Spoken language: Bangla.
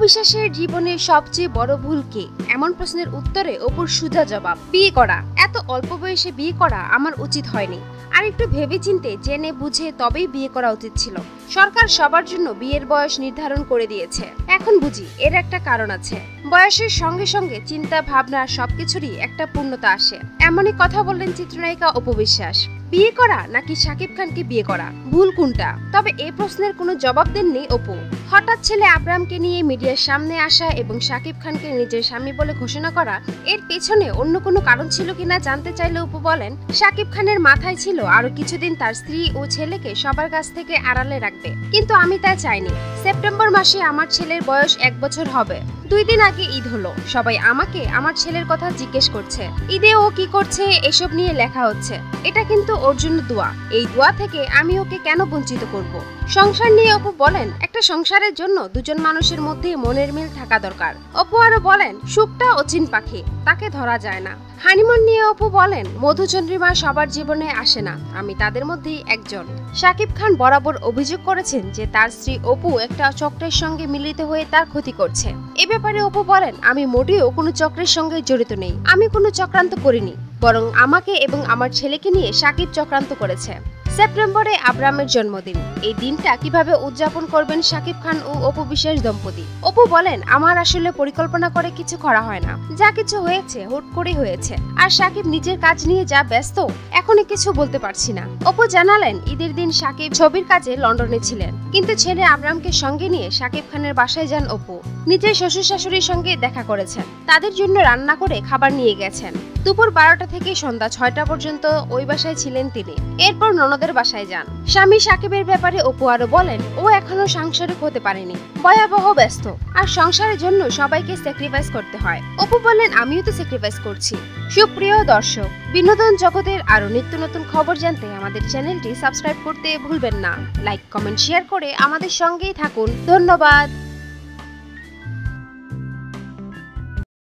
বিশ্বাসের জীবনের সবচেয়ে বড় ভুল কি? এমন প্রশ্নের উত্তরে অপুর সুজা জবাব, বিয়ে করা। এত অল্প বয়সে বিয়ে করা আমার উচিত হয়নি। আর একটু ভেবেচিন্তে জেনে বুঝে তবেই বিয়ে করা উচিত ছিল। সরকার সবার জন্য বিয়ের বয়স নির্ধারণ করে দিয়েছে। এখন বুঝি এর একটা কারণ আছে। বয়সের সঙ্গে সঙ্গে চিন্তা ভাবনা সবকিছুরই একটা পূর্ণতা আসে। এমনই কথা বললেন চিত্রনায়িকা অপু বিশ্বাস। বিয়ে করা নাকি শাকিব খানকে বিয়ে করা, ভুল কোনটা? তবে এই প্রশ্নের কোনো জবাব দেননি অপু। হঠাৎ ছেলে আব্রামকে নিয়ে মিডিয়ার সামনে আসা এবং শাকিব খানকে নিজের স্বামী বলে ঘোষণা করা, এর পেছনে অন্য কোনো কারণ ছিল কিনা জানতে চাইলে অপু বলেন, শাকিব খানের মাথায় ছিল আরো কিছুদিন তার স্ত্রী ও ছেলেকে সবার কাছ থেকে আড়ালে রাখবে, কিন্তু আমি তা চাইনি। সেপ্টেম্বর মাসে আমার ছেলের বয়স 1 বছর হবে। 2 দিন আগে ঈদ হলো, সবাই আমাকে আমার ছেলের কথা জিজ্ঞেস করছে, ঈদে ও কি করছে এসব নিয়ে লেখা হচ্ছে। এটা কিন্তু ওর জন্য দোয়া, এই দোয়া থেকে আমি ওকে কেন বঞ্চিত করব? সংসার নিয়ে অপু বলেন, একটা সংসারের জন্য দুজন মানুষের মধ্যে মনের মিল থাকা দরকার। অপু আরো বলেন, সুখটা অচিন পাখি, তাকে ধরা যায় না। হানিমুন নিয়ে অপু বলেন, মধুচন্দ্রিমা সবার জীবনে আসে না, আমি তাদের মধ্যেই একজন। শাকিব খান বরাবর অভিযোগ করেছেন যে তার স্ত্রী অপু একটা চক্রের সঙ্গে মিলিত হয়ে তার ক্ষতি করছে। এ ব্যাপারে অপু বলেন, আমি মোটেও কোনো চক্রের সঙ্গে জড়িত নেই, আমি কোনো চক্রান্ত করিনি, বরং আমাকে এবং আমার ছেলেকে নিয়ে শাকিব চক্রান্ত করেছে। সেপ্টেম্বরে আব্রামের জন্মদিন, এই দিনটা কিভাবে উদযাপন করবেন শাকিব খান ও অপু বিশ্বাস দম্পতি? অপু বলেন, আমার আসলে পরিকল্পনা করে কিছু করা হয় না, যা কিছু হয়েছে হুট করে হয়েছে। আর শাকিব নিজের কাজ নিয়ে যা ব্যস্ত, এখনই কিছু বলতে পারছি না। অপু জানালেন, ঈদের দিন শাকিব ছবির কাজে লন্ডনে ছিলেন, কিন্তু ছেলে আব্রামকে সঙ্গে নিয়ে শাকিব খানের বাসায় যান অপু। নিজের শ্বশুর শাশুড়ির সঙ্গে দেখা করেছেন, তাদের জন্য রান্না করে খাবার নিয়ে গেছেন। দুপুর 12টা থেকে সন্ধ্যা 6টা পর্যন্ত ওই বাসায় ছিলেন তিনি। এরপর ননদের বাসায় যান। স্বামী শাকিবের ব্যাপারে অপু আরো বলেন, ও এখনো সাংসারিক হতে পারেনি, ভয়াবহ ব্যস্ত, আর সংসারের জন্য সবাইকে স্যাক্রিফাইস করতে হয়। অপু বলেন, আমিও তো স্যাক্রিফাইস করছি। সুপ্রিয় দর্শক, বিনোদন জগতের আরো নিত্য নতুন খবর জানতে আমাদের চ্যানেলটি সাবস্ক্রাইব করতে ভুলবেন না। লাইক, কমেন্ট, শেয়ার করে আমাদের সঙ্গেই থাকুন। ধন্যবাদ।